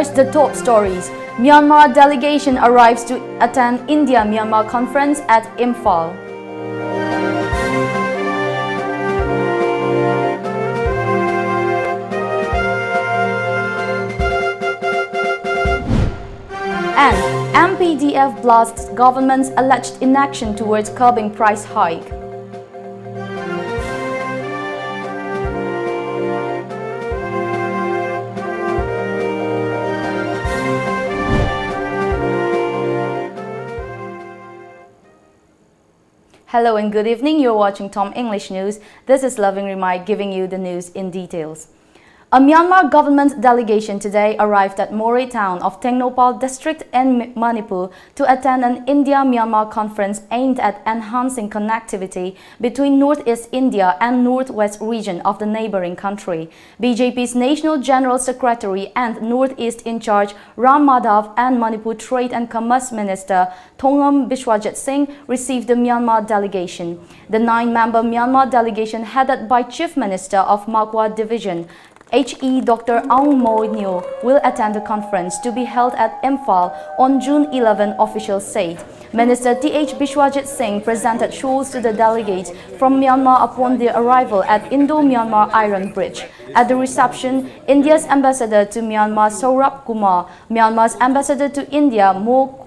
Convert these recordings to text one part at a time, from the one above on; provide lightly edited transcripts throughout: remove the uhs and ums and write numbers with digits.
First, the top stories. Myanmar delegation arrives to attend India Myanmar conference at Imphal. And MPDF blasts government's alleged inaction towards curbing price hike. Hello and good evening. You're watching Tom English News. This is Loving Remai giving you the news in details. A Myanmar government delegation today arrived at Moreh town of Tengnoupal district in Manipur to attend an India-Myanmar conference aimed at enhancing connectivity between Northeast India and Northwest region of the neighboring country. BJP's National General Secretary and Northeast in charge Ram Madhav and Manipur Trade and Commerce Minister Thongam Biswajit Singh received the Myanmar delegation. The 9-member Myanmar delegation headed by Chief Minister of Makwa Division ME Dr Aung Mo Nyo will attend the conference to be held at Imphal on June 11, officials said. Minister TH Biswajit Singh presented shawls to the delegates from Myanmar upon their arrival at Indo-Myanmar Iron Bridge. At the reception, India's ambassador to Myanmar Saurabh Kumar, Myanmar's ambassador to India Mo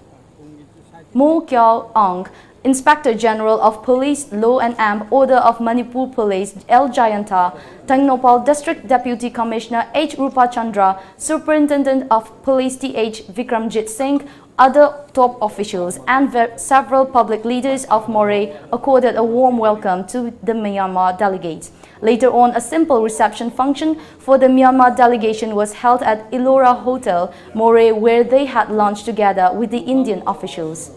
Kyaw Aung, Inspector General of Police Law and Amp Order of Manipur Police L. Jayanta, Tengnoupal District Deputy Commissioner H. Rupa Chandra, Superintendent of Police T.H. Vikramjit Singh, other top officials and several public leaders of Moreh accorded a warm welcome to the Myanmar delegates. Later on, a simple reception function for the Myanmar delegation was held at Elora Hotel, Moreh, where they had lunch together with the Indian officials.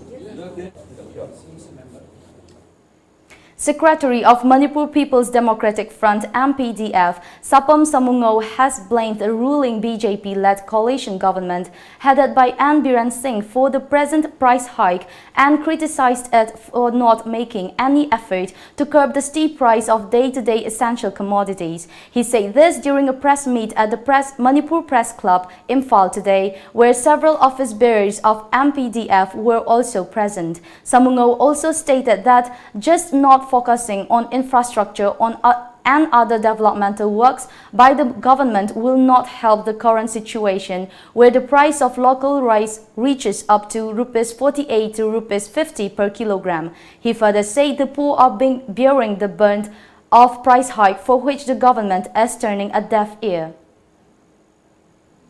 Secretary of Manipur People's Democratic Front MPDF, Sapam Samungo, has blamed the ruling BJP-led coalition government headed by N. Biren Singh for the present price hike and criticized it for not making any effort to curb the steep price of day-to-day essential commodities. He said this during a press meet at the Manipur Press Club Imphal today, where several office bearers of MPDF were also present. Samungo also stated that just not focusing on infrastructure and other developmental works by the government will not help the current situation where the price of local rice reaches up to Rs 48 to Rs 50 per kilogram. He further said the poor are bearing the brunt of price hike for which the government is turning a deaf ear.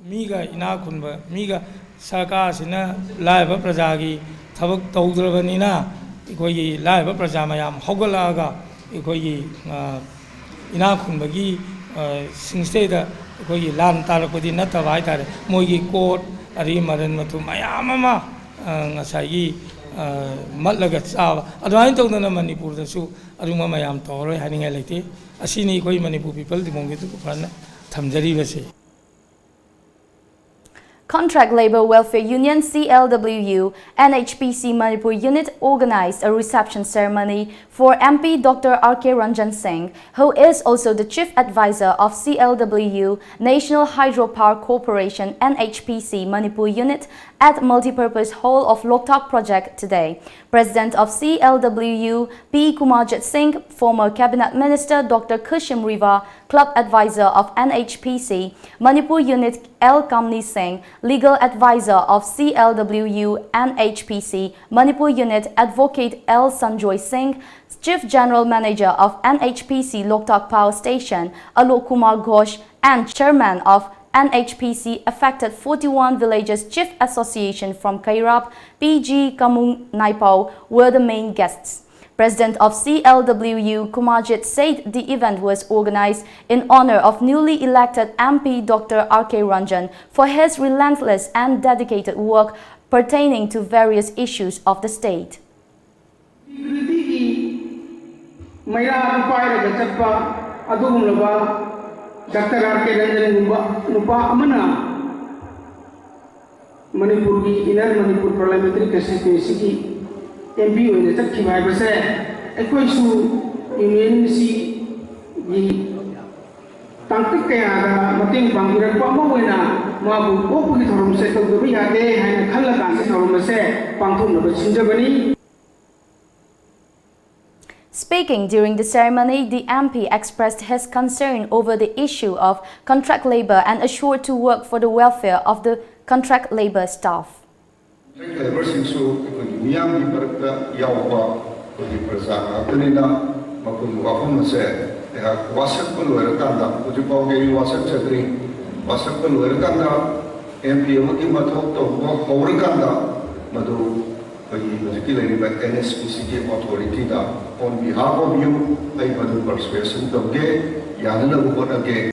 Miga inakunba miga sarkar sina laiba prajagi thabak tawdrabanina ikoi laiba praja mayam hogalaga ikoi inakunbagi singste da ikoi lan tarakodi nataba haitare moigi court ari maran matu mayam ama ngasai matlaga chaba adwain tawdana Manipur da su aruma mayam toroi haninga leite asini ikoi Manipur people dimongge tu phana thamjari base. Contract Labour Welfare Union CLW NHPC Manipur unit organized a reception ceremony for MP Dr RK Ranjan Singh, who is also the chief advisor of CLW National Hydropower Corporation NHPC Manipur unit at Multipurpose Hall of Loktak Project today. President of CLW P. Kumarjit Singh, former Cabinet Minister Dr. Kushim Riva, Club Advisor of NHPC Manipur Unit L. Kamni Singh, Legal Advisor of CLW NHPC Manipur Unit Advocate L. Sanjoy Singh, Chief General Manager of NHPC Loktak Power Station Alok Kumar Ghosh, and Chairman of NHPC Affected 41 Villages Chief Association from Kairap, PG Kamung Naipao, were the main guests. President of CLW Kumarjit said the event was organized in honor of newly elected MP Dr RK Ranjan for his relentless and dedicated work pertaining to various issues of the state. Dr. RK Ranjan nupa amana Manipur ki inner Manipur parliamentary constituency MP होने तक की भाई बसे एक कोई सु union C ये तंत्र के आगा मतीं बांगिरक पामो vena mabu opu ki thorum se to bi ya de haina khalla kan se thorum se pangthum na chinjabani. Speaking during the ceremony, the MP expressed his concern over the issue of contract labor and assured to work for the welfare of the contract labor staff. Contract labor singsu miyam di parakta yawa di prasana tenina makun wafum se ya wasak pelur kanda uji pauge wasak cedri wasak pelur kanda MP mungkin matok to haur kanda madu particularly by NHPC authority da on behalf of you I madu persuasion to ge yanana ubona ge.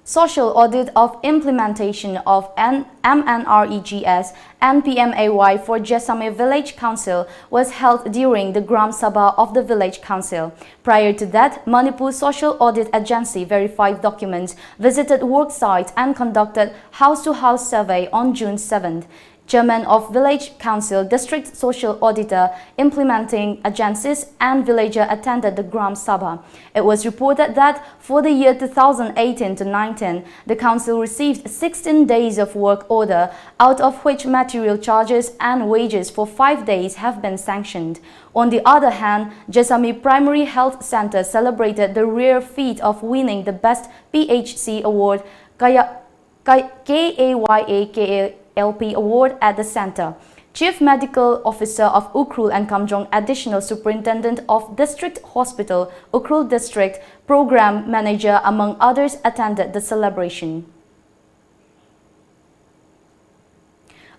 Social audit of implementation of MNREGS and PMAY for Jesame Village Council was held during the Gram Sabha of the Village Council. Prior to that, Manipur Social Audit Agency verified documents, visited work sites and conducted house-to-house survey on June 7th. Chairman of Village Council, District Social Auditor, Implementing Agencies and Villager attended the Gram Sabha. It was reported that for the year 2018-19, the Council received 16 days of work order, out of which material charges and wages for 5 days have been sanctioned. On the other hand, Jesami Primary Health Center celebrated the rare feat of winning the Best PHC Award, KAYAKLP Award at the center. Chief Medical Officer of Ukrul and Kamjong, Additional Superintendent of District Hospital, Ukrul District, Program Manager, among others, attended the celebration.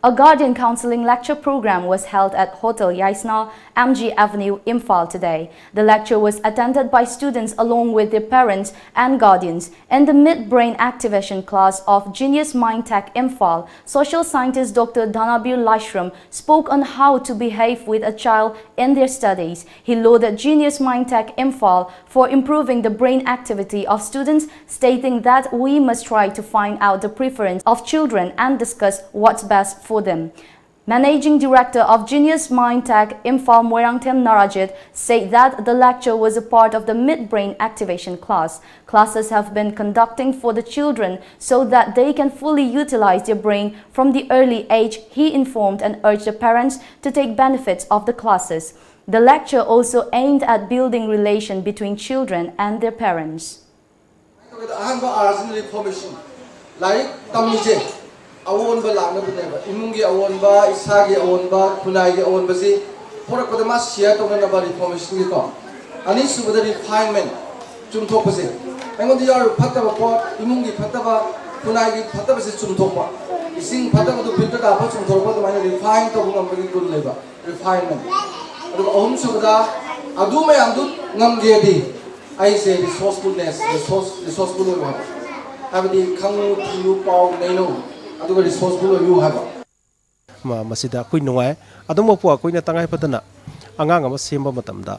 A Guardian Counseling Lecture program was held at Hotel Yaisna, MG Avenue, Imphal today. The lecture was attended by students along with their parents and guardians. In the mid-brain activation class of Genius Mind Tech Imphal, social scientist Dr. Dhanabir Lashram spoke on how to behave with a child in their studies. He lauded Genius Mind Tech Imphal for improving the brain activity of students, stating that we must try to find out the preference of children and discuss what's best for them. Managing Director of Genius Mind Tech Imphal Moirangthem Narajit said that the lecture was a part of the mid-brain activation class. Classes have been conducting for the children so that they can fully utilize their brain from the early age, he informed, and urged the parents to take benefits of the classes. The lecture also aimed at building relation between children and their parents. Awon ba lang na buneba imungi awon ba isagi awon ba kunai ge awon ba si porak pada mas share to na ba information ni ko ani subada refinement chum thok ba se engon di yar phatta ba ko imungi phatta ba kunai ge phatta ba se chum thok ba ising phatta ba to filter ka ba chum thok ba to mai refine to ngam ba gi kun leba refinement adu ahum subada adu mai amdu ngam ge di I say resourcefulness resourceful ba abdi khangu thiu pau nei no masida koi nungai adum po koi na tangai padana angang ama semba matamda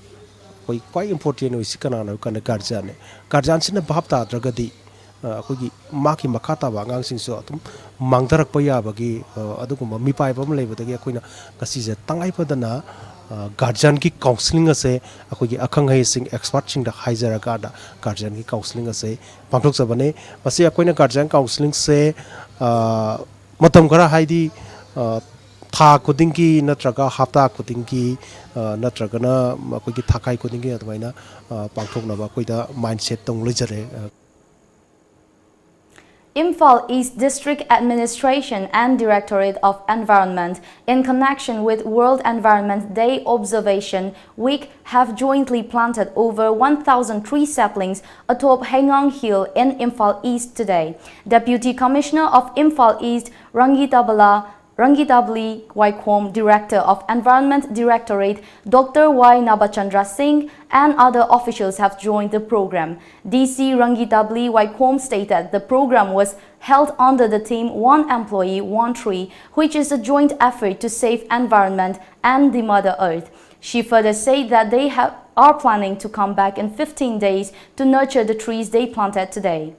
koi quite important oi sikana na kana guardian sina bhapta dragadi koi gi maki makata ba angang sing so atum mangdarak pa ya bagi aduguma mi pai bam lebadagi koi na kasi je tangai padana guardian ki counseling ase akoi gi akhang hai sing expert sing da haijara ka da guardian ki counseling ase pangthok sabane masi akoi na guardian counseling se matam kara haidi tha kudingi natraga hapta kudingi natraga na akoi gi thakai kudingi atmaina pangthok na ba koi da mindset tong lejare. Imphal East District Administration and Directorate of Environment, in connection with World Environment Day Observation Week, have jointly planted over 1,000 tree saplings atop Hengang Hill in Imphal East today. Deputy Commissioner of Imphal East, Rangitabli Waikom, Director of Environment Directorate, Dr. Y. Nabachandra Singh, and other officials have joined the program. DC Rangitabli Waikom stated the program was held under the theme One Employee, One Tree, which is a joint effort to save environment and the Mother Earth. She further said that they are planning to come back in 15 days to nurture the trees they planted today.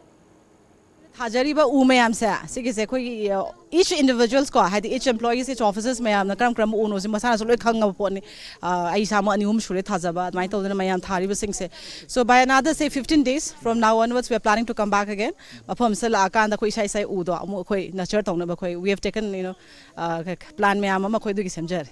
Hajariba Umayamsa, Sigis each individuals ko, had each employees, each officers mayam, the Kram Unos, Masana Sulu Kang upon Aisama and Shure Tazaba, my told Mayam Tariba Singse. So by another say 15 days from now onwards, we are planning to come back again. Upon Salaka and the Quishai say Udo, Nacher, we have taken, plan Mayama Koidu Semjer.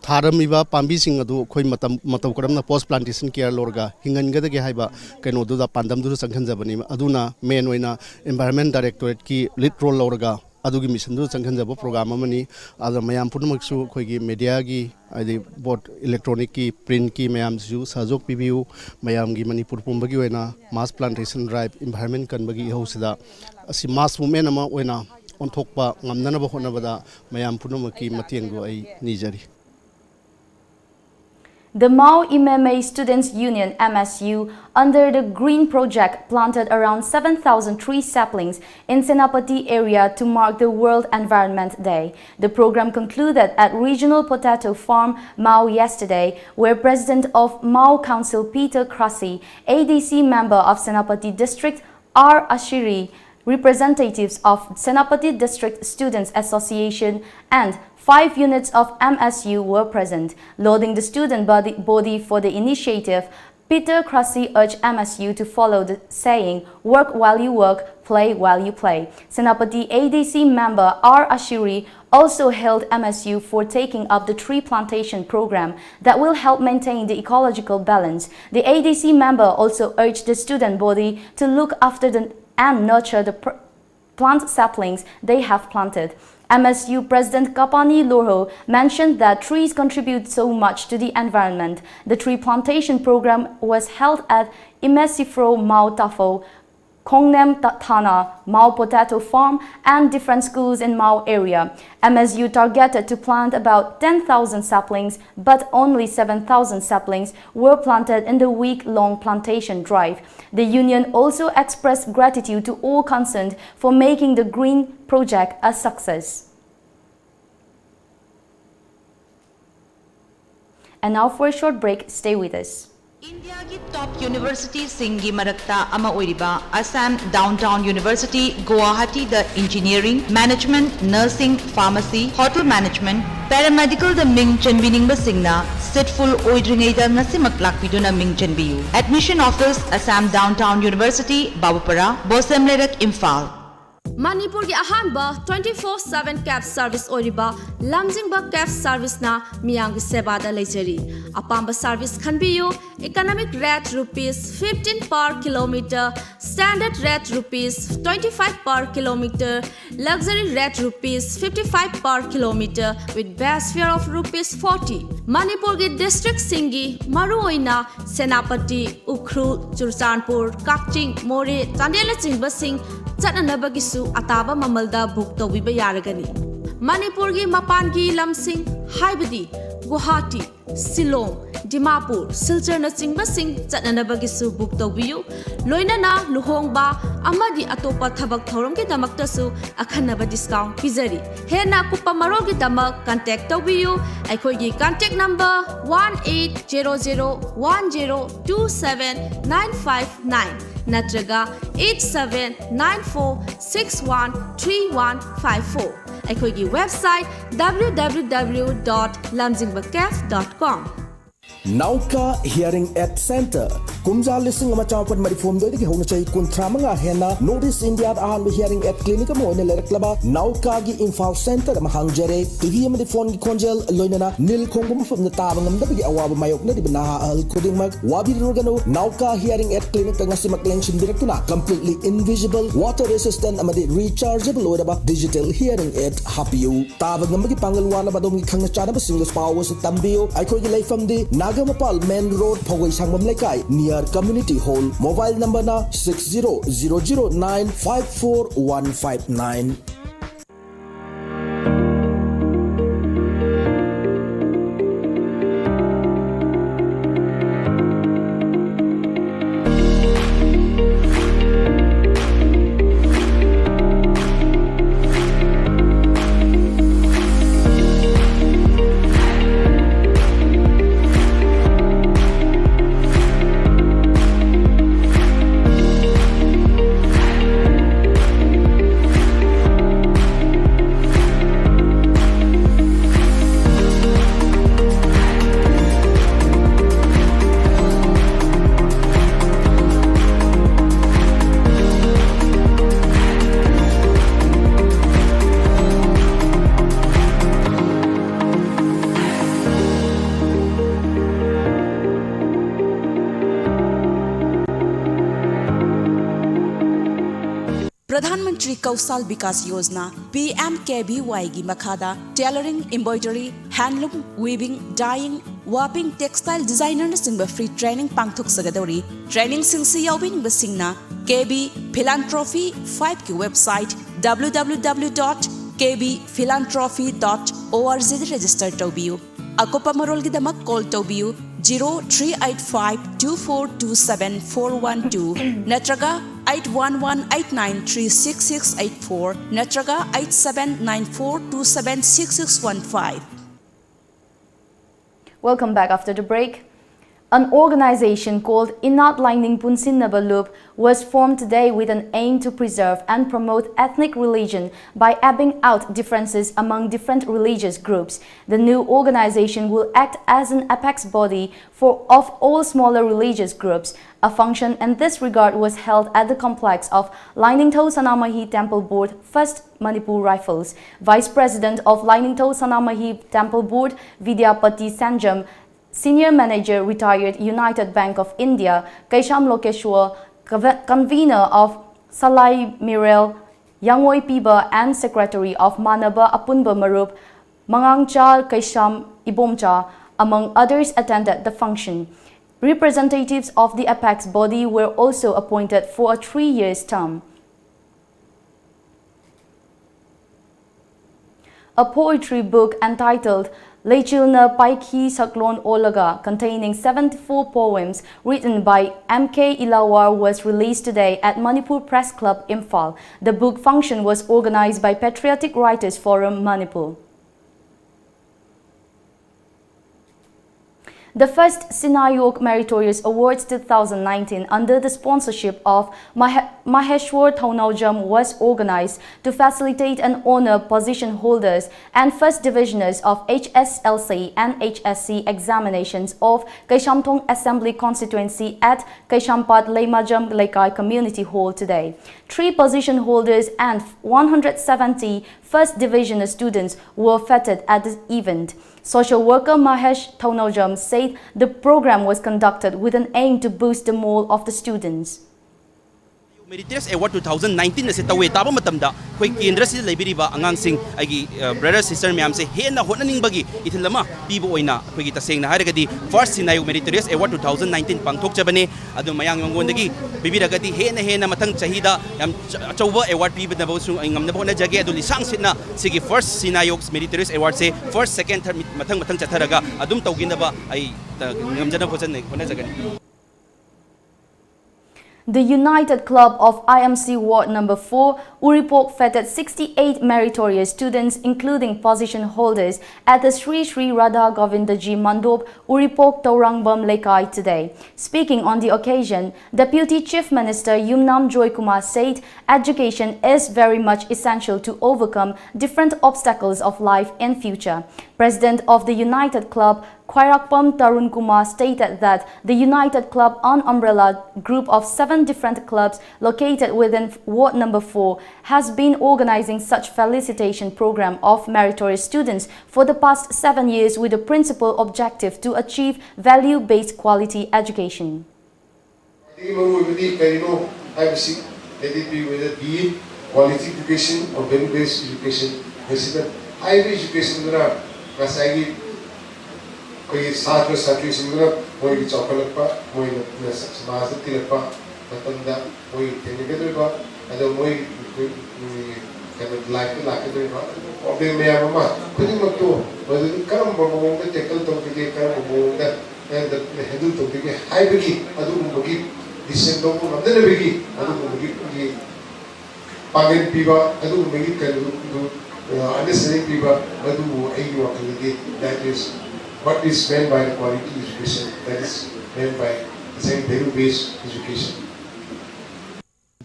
Tharamiba Pambising adu Koi Matakaram post plantation care lorga, Hingangada Haiba, Kano do the Pandam do Sankanzabani, Aduna, Main Environment Directorate ki lit role lorga, Adugi mission do Sankanzabo program money, other Mayam Punamaksu, Kogi, Mediagi, I bought electronic key, print key, Mayam Zoo, Sazok PBU, Mayam Gimani Purpumbaguena, mass plantation drive, environment Kanbagi Hosida, as mass women wena on Tokpa, Namnaba Honavada, Mayam Punamaki, Matiango, I Nijari. The Mau MMA Students Union MSU, under the Green Project, planted around 7,000 tree saplings in Senapati area to mark the World Environment Day. The program concluded at Regional Potato Farm, Mau yesterday, where President of Mau Council Peter Krasi, ADC member of Senapati District R. Ashiri, representatives of Senapati District Students Association and 5 units of MSU were present. Lauding the student body for the initiative, Peter Krasi urged MSU to follow the saying, work while you work, play while you play. Senapati ADC member R. Ashiri also hailed MSU for taking up the tree plantation program that will help maintain the ecological balance. The ADC member also urged the student body to look after and nurture the plant saplings they have planted. MSU President Kapani Lorho mentioned that trees contribute so much to the environment. The tree plantation program was held at Imesifro Mau Tafo, Kongnem Thana, Mau Potato Farm and different schools in Mau area. MSU targeted to plant about 10,000 saplings, but only 7,000 saplings were planted in the week-long plantation drive. The union also expressed gratitude to all concerned for making the Green Project a success. And now for a short break, stay with us. India ki top university singi marakta ama oiriba Assam Downtown University Guwahati the engineering, management, nursing, pharmacy, hotel management, paramedical the ming chanbining ba singna setful oidringay da nasimak lakpiduna ming chanbiyu. Admission office Assam Downtown University Babupara Bosemlerak Imphal. Manipur ki ahanba 24/7 cab service oriba lamjingba cab service na miyang seba da lejari apamba service khanbiyu economic rate rupees 15 per kilometer, standard rate rupees 25 per kilometer, luxury rate rupees 55 per kilometer with base fare of rupees 40. Manipur ki district singi maru oina Senapati, Ukhrul, Churchanpur, Kakching, More, Chandela Chingba Singh Chatanabagisu Ataba Mamalda book to Vibayaragani. Manipur ki Mapan ki Lamsing, Haibadi, Guwahati, Shillong, Dimapur, Silchar na Chingba Singh Chatanabagisu book to Viyu, Loina na Luhongba, Amadi Atopa Tabak Thorum ki Damaktasu, Akanaba discount Pizari. Hena Kupamarol ki Damak, contact to Viyu, Aikogi contact number 180010279559. Natraga 8794613154. Aikogi website www.lamjingbatomtv.com. Nauka Hearing Aid Center. Kumja lising amachapan marifom do ki hona chai kuntramanga hena Notice India ahan hearing aid clinic mo ne lereklaba Nauka gi Imphal Center mahangjare tuhi am phone gi konjel loinana nil khongum fum na tabangam da gi awaba mayok na di bana al kuding mag wabi rogano Nauka Hearing Aid Clinic nga simakleng sindirektuna completely invisible water resistant amadi rechargeable oraba digital hearing aid hapiu tabangam gi pangalwana badom gi khangna chana ba single power sa tambio ai khoi gi leifam di Nagamapal Main Road Phogoi Sangmam Lekai near Community Hall. Mobile number na 6000954159. Pradhan Mantri Kausal Vikas Yojana PMKVY gi makhada tailoring, embroidery, handloom, weaving, dyeing, warping, textile designer na singba free training pangthok sagadori. Training singsi yawin basingna KB Philanthropy 5 ki website www.kbphilanthropy.org register tobiu. Akopa marol gidamak call tobiu 03852427 natraga 8118936684 natraga 8794276615. Welcome back after the break. An organization called Inat Lining Punsin Nabalup was formed today with an aim to preserve and promote ethnic religion by ebbing out differences among different religious groups. The new organization will act as an apex body of all smaller religious groups. A function in this regard was held at the complex of Liningto Sanamahi Temple Board, 1st Manipur Rifles. Vice President of Liningto Sanamahi Temple Board, Vidyapati Sanjam, Senior Manager, Retired United Bank of India, Kaisham Lokeshwar, Convener of Salai Mirel, Yangoi Piba, and Secretary of Manaba Apunba Marup, Mangangcha Kaisham Ibomcha, among others, attended the function. Representatives of the apex body were also appointed for a 3-year term. A poetry book entitled Lechilna Paiki Saklon Olaga, containing 74 poems written by M.K. Ilawar, was released today at Manipur Press Club, Imphal. The book function was organized by Patriotic Writers Forum, Manipur. The first Sinayok Meritorious Awards 2019 under the sponsorship of Maheshwar Thaunaujam was organized to facilitate and honor position holders and first divisioners of HSLC and HSC examinations of Kaishamthong Assembly Constituency at Kaishampat Leimajam Laikai Community Hall today. 3 position holders and 170 first divisioner students were feted at the event. Social worker Mahesh Thaunaujam said the program was conducted with an aim to boost the morale of the students. Meritorious Award 2019 na si tawe taba matamda koi kendra si laibiriba angangsing agi brother sister myam se hena honaning bagi ithilama pibo oina koi taseng na haragadi first Sinayok Meritorious Award 2019 pangthok chabane adu mayang mangondagi bibiragadi hena mathang chahida yam achauba award piba na bosung ngamna bona jage adu lisang sitna sigi first Sinayok Meritorious Award se first second third mathang chatharaga adum tawginaba ai ngamjana phojan hona jagani. The United Club of IMC Ward No. 4, Uripok, feted 68 meritorious students, including position holders, at the Sri Sri Radha Govindaji Mandop, Uripok, Taurangbam Lekai today. Speaking on the occasion, Deputy Chief Minister Yumnam Joy Kumar said education is very much essential to overcome different obstacles of life in future. President of the United Club, Khairakpam Tarun Kumar, stated that the United Club, an umbrella group of 7 different clubs located within Ward No. 4, has been organizing such felicitation program of meritorious students for the past 7 years with the principal objective to achieve value-based quality education. Quality education or value-based education, higher education, कोई साथ में सिंगरा कोई चौकलक पा कोई समाज तिलक पा मतंदा कोई technical पा अदो कोई kind like problem me ama kuni makto badu karam bomong da tackle to ke karam bomong da and the hedu to ke high bigi adu mugi december ko namdene bigi adu mugi pagen piba adu mugi kanu understanding piba adu ai wa ke that is what is meant by the quality education, that is meant by the same value-based education.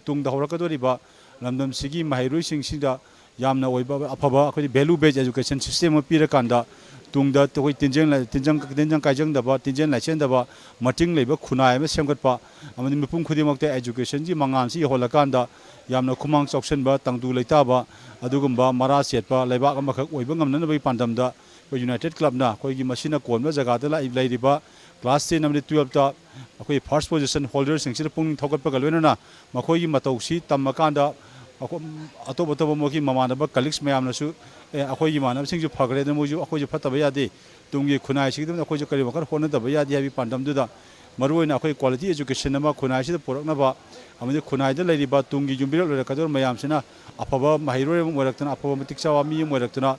Tung da horakado riba lamdam sigi mahirui sing sida yamna oiba afaba akoi value-based education system pira kanda tung da to tinjang kaijang da ba tinjang lachen da ba mating leiba khunai ma semgat pa amani mipum khudimok te education ji mangan si holakanda yamna khumang choksen ba tangdu leita ba adugumba mara set pa leiba amakak oiba ngamna bai pandam da United Club na koi gi machine kon ma jaga da lai riba class 10 namni 12 ta koi first position holders sing sir pung thokat pa galwena na makoi gi matau si tammakanda अतोप अतोप मोकी ममानब colleagues मैमनसु अखोई मानबसिंगजु फगरेदन मोजु अखोजु फतब यादे तुंगी खुनाई सिगदम अखोजु करि वखर होनदब यादे हाबि पांडमदुदा मरुओइना अखोई क्वालिटी एजुकेशन अमा खुनाई सिदा पोरकनबा अमदे खुनाइदा लैरिबा तुंगी जुम्बिरक लरकदर मयामसिना अफबा महिरोय मोरक्तना अफबा मतिकसावा मी मोरक्तना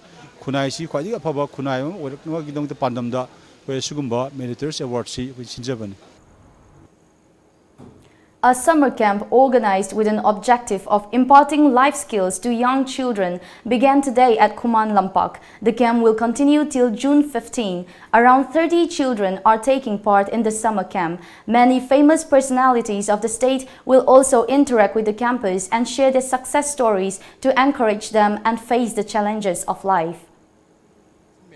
खुनाई सि ख्वाइदि अफबा खुनाई मोरक्नवा गिदंग पांडमदा कोई सुगुम्बा मेरिटर्स अवार्ड सि सिनजबनी. A summer camp organized with an objective of imparting life skills to young children began today at Kuman Lampak. The camp will continue till June 15. Around 30 children are taking part in the summer camp. Many famous personalities of the state will also interact with the campers and share their success stories to encourage them and face the challenges of life.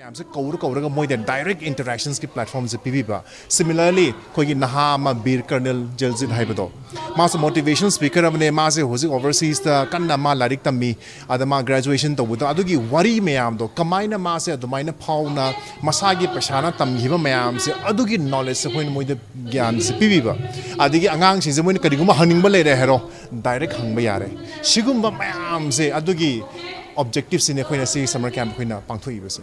Direct interactions ki platform se piviba. Similarly, koi ki Nahama Bir Colonel Jelzin Haibado. Mas motivational speaker amne mas hosi overseas ta kanna ma larik tammi adama graduation to buda adugi wari mayam do kamaina mas adumaina pauna masagi pashana tamhiba mayam se adugi knowledge se hoin moide gyan se piviba. Adigi angang se moin kadiguma haningba leire hero direct hangba yare. Sigumba mayam se adugi objectives in koina se summer camp koina pangthoi se.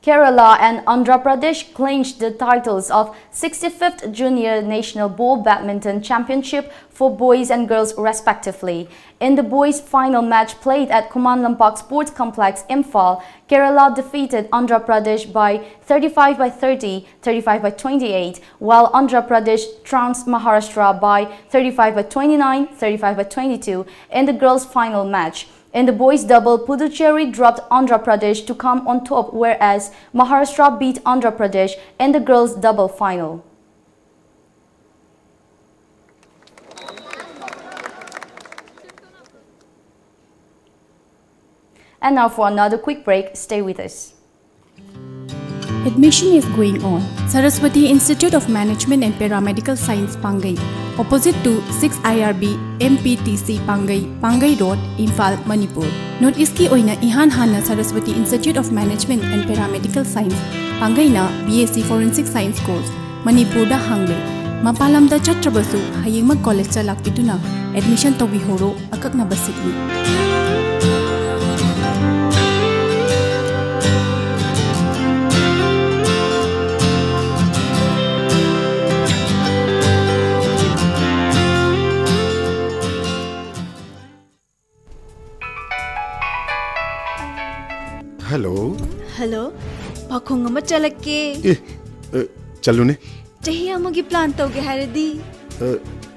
Kerala and Andhra Pradesh clinched the titles of 65th Junior National Ball Badminton Championship for boys and girls respectively. In the boys' final match played at Kuman Lampak Sports Complex, Imphal, Kerala defeated Andhra Pradesh by 35-30, 35-28, while Andhra Pradesh trounced Maharashtra by 35-29, 35-22 in the girls' final match. In the boys' double, Puducherry dropped Andhra Pradesh to come on top, whereas Maharashtra beat Andhra Pradesh in the girls' double final. And now for another quick break, stay with us. Admission is going on. Saraswati Institute of Management and Paramedical Science, Pangai, opposite to 6 IRB MPTC Pangai Road, Imphal, Manipur. Note iski oina ihan hana Saraswati Institute of Management and Paramedical Science, Pangai na BSc Forensic Science course, Manipur da hangbe. Mapalam da chatrabasu hayeng mag college sa lakituna admission to bihoro akak na basigni. Hello. Hello. Pakhong ama chalake. Chalu ne. Chahi amagi plan toge haradi.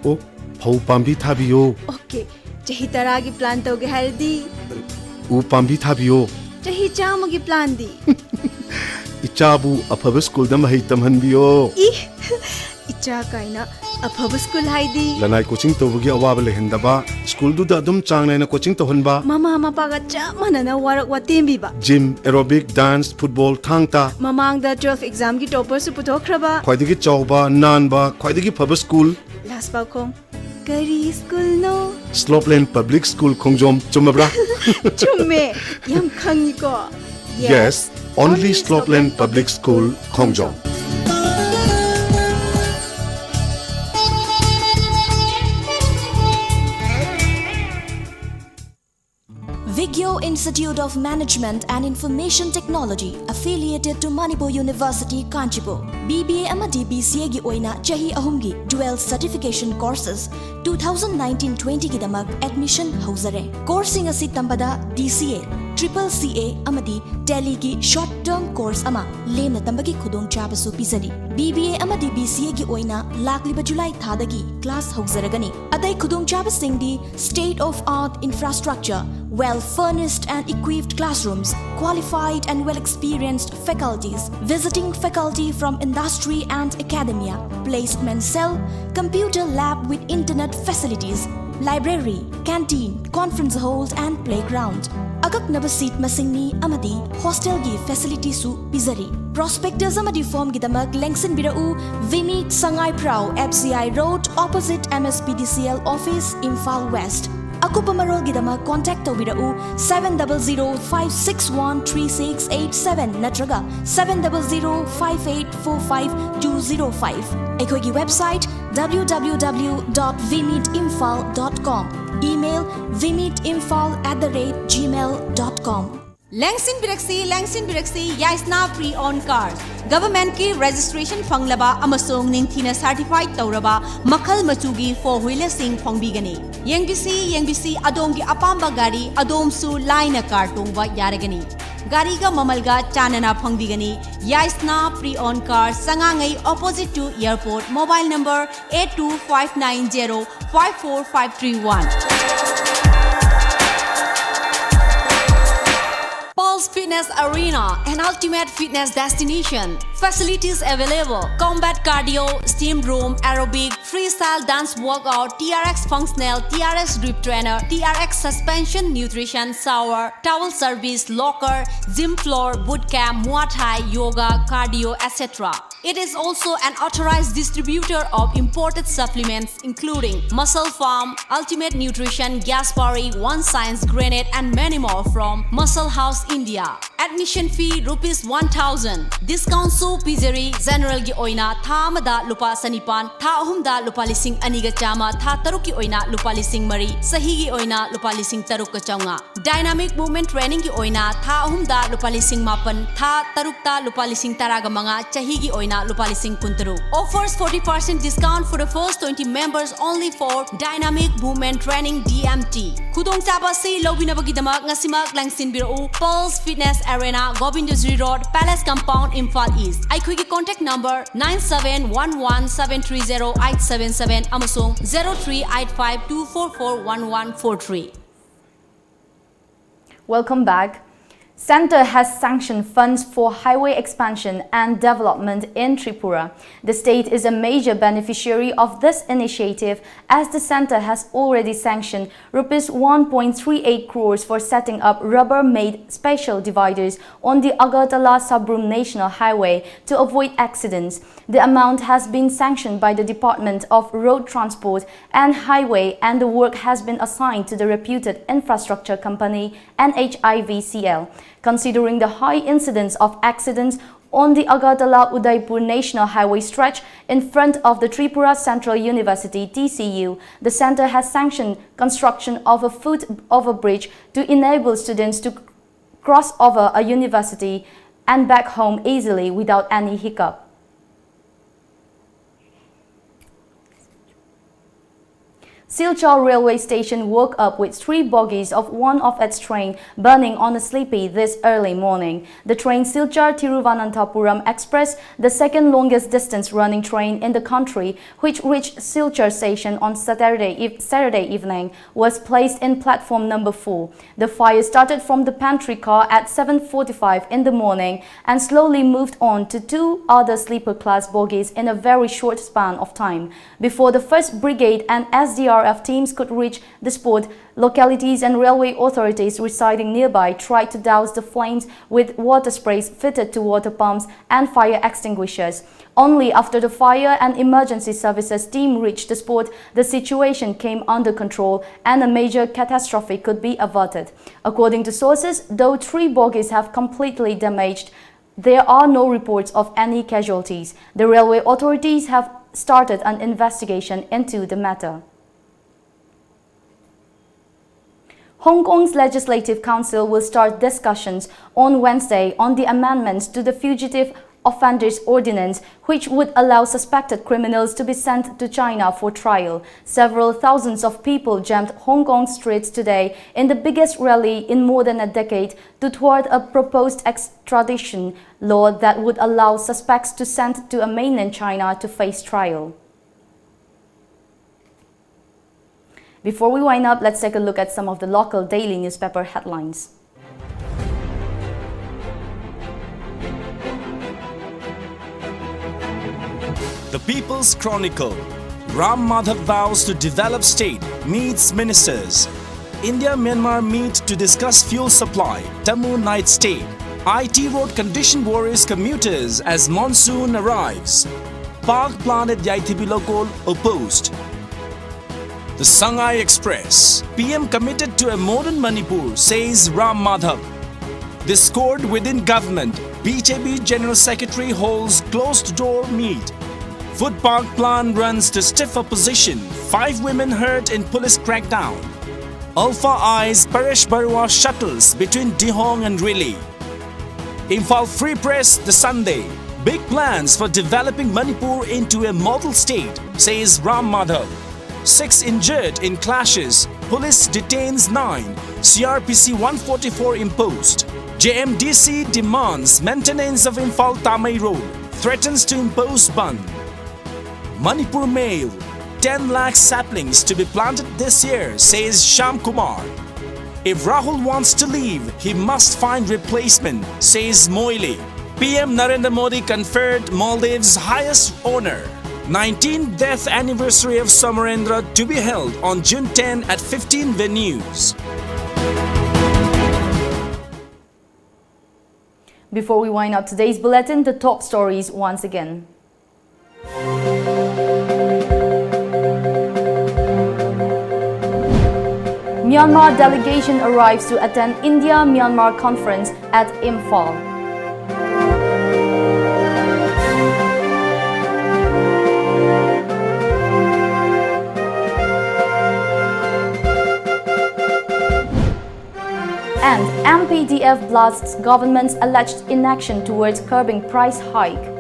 Oh, phau pambi thabiyo. Okay. Chahi taragi plan toge haradi. U pambi thabiyo. Chahi chamagi plan di. Ichabu afaba school da mahi tamhanbiyo. Icha kaina afaba school haidi. Lanai coaching tobugi awaba lehendaba. School du da dum chang na coaching tohonba. Mama paga cha manana warak watembi ba. Gym, aerobic, dance, football, thangta. Mamang da 12 exam ki topper su putokraba. Khwaidigi chawba, nanba, khwaidigi phaba school. Last balkong. Kari school no. Slopeland Public School Khongjom chumabra. Chumme yam khangi ko. Yes, only Slopeland Public School Khongjom. Vigyo Institute of Management and Information Technology affiliated to Manipur University, Kanchipur. BBA amadi BCA gi oina chahi ahumgi dual certification courses 2019-20 gi damak admission hauzare. Coursing asi tambada DCA, Triple CA amadi Tally gi short term course ama lemna tambagi khudong chabasu pisani. BBA amadi BCA gi oina lakliba July thadagi class hauzaragani. Adai khudong chabasingdi state of art infrastructure, well furnished and equipped classrooms, qualified and well experienced faculties, visiting faculty from industry and academia, placement cell, computer lab with internet facilities, library, canteen, conference halls and playground. Agak naba seat masingni amadi hostel gi facility su bizari. Prospectors amadi form gidamak lengsin birau Vimit Sangai Prau FCI Road opposite MSPDCL office Imphal West. Akupa marolgidama contact tawbirau 700-561-3687 natraga 700-5845-205. Ekoigi website www.vmeetinfal.com. Email vmeetinfal@gmail.com. Langsin Biraksi Yaisna pre-on cars. Government ki registration fanglaba amasong ningthina certified tauraba makhal machugi four-wheeler sing phongbigani. Yengbisi adom ki apamba gari adom su line car tongba yaragani. Gari ga mamalga chanana phongbigani. Yaisna pre-on cars sangangai opposite to airport. Mobile number 82590 54531. Pulse Fitness Arena, an ultimate fitness destination. Facilities available: combat cardio, steam room, aerobic, freestyle dance workout, TRX functional, TRX grip trainer, TRX suspension, nutrition, shower, towel service, locker, gym floor, bootcamp, Muay Thai, yoga, cardio, etc. It is also an authorized distributor of imported supplements including Muscle Farm, Ultimate Nutrition, Gaspari, One Science, Granite and many more from Muscle House, India. Admission fee ₹1,000. Discount su pizzery general gi oina tha amada lupa sanipan, tha ahumda lupa lising aniga chama, tha taruk gi oina lupa lising mari, sahi gi oina lupa lising taruk ka chaunga. Dynamic movement training gi oina tha ahumda lupa lising mapan, tha tarukta lupa lising taraga manga, chahi gi oina lupa lising kuntaru. Offers 40% discount for the first 20 members only for Dynamic Movement Training DMT. Khudong chaba se lobinabagi damak ngasimak langsin biru Pulse Fitness Arena, Gobindajri Road, Palace Compound, Imphal East. Aikuigi contact number 9711730877 amasong 038524411143. Welcome back. Centre has sanctioned funds for highway expansion and development in Tripura. The state is a major beneficiary of this initiative as the centre has already sanctioned Rs 1.38 crores for setting up rubber-made special dividers on the Agartala-Sabrum National Highway to avoid accidents. The amount has been sanctioned by the Department of Road Transport and Highway, and the work has been assigned to the reputed infrastructure company NHIVCL. Considering the high incidence of accidents on the Agartala-Udaipur National Highway stretch in front of the Tripura Central University TCU, the centre has sanctioned construction of a foot overbridge to enable students to cross over a university and back home easily without any hiccup. Silchar railway station woke up with 3 bogies of one of its train burning on a sleepy this early morning. The train Silchar-Tiruvananthapuram Express, the second longest distance running train in the country, which reached Silchar station on Saturday evening, was placed in platform number 4. The fire started from the pantry car at 7:45 in the morning and slowly moved on to 2 other sleeper class bogies in a very short span of time. Before the 1st Brigade and SDRF teams could reach the spot, localities and railway authorities residing nearby tried to douse the flames with water sprays fitted to water pumps and fire extinguishers. Only after the fire and emergency services team reached the spot, the situation came under control and a major catastrophe could be averted. According to sources, though 3 bogies have completely damaged, there are no reports of any casualties. The railway authorities have started an investigation into the matter. Hong Kong's Legislative Council will start discussions on Wednesday on the amendments to the Fugitive Offenders Ordinance, which would allow suspected criminals to be sent to China for trial. Several thousands of people jammed Hong Kong streets today in the biggest rally in more than a decade to thwart a proposed extradition law that would allow suspects to send to mainland China to face trial. Before we wind up, let's take a look at some of the local daily newspaper headlines. The People's Chronicle. Ram Madhav vows to develop state, meets ministers. India Myanmar meet to discuss fuel supply, Tamil night stay. IT road condition worries commuters as monsoon arrives. Park plan at Yaitibila Goal opposed. the Sangay Express. PM committed to a modern Manipur, says Ram Madhav. Discord within government. BJP General Secretary holds closed-door meet. Food park plan runs to stiff opposition. 5 women hurt in police crackdown. Alpha eyes Paresh Barua shuttles between Dihong and Rili. Imphal Free Press the Sunday. Big plans for developing Manipur into a model state, says Ram Madhav. 6 injured in clashes. Police detains 9. CRPC 144 imposed. JMDC demands maintenance of Imphal Tamai Road. Threatens to impose ban. Manipur Mail. 10 lakh saplings to be planted this year, says Sham Kumar. If Rahul wants to leave, he must find replacement, says Moily. PM Narendra Modi conferred Maldives' highest honor. 19th death anniversary of Samarendra to be held on June 10 at 15 venues. Before we wind up today's bulletin, the top stories once again. Myanmar delegation arrives to attend India Myanmar conference at Imphal. And MPDF blasts government's alleged inaction towards curbing price hike.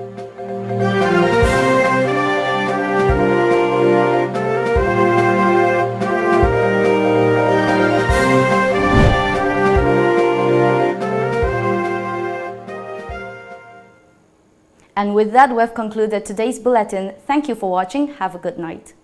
And with that, we've concluded today's bulletin. Thank you for watching. Have a good night.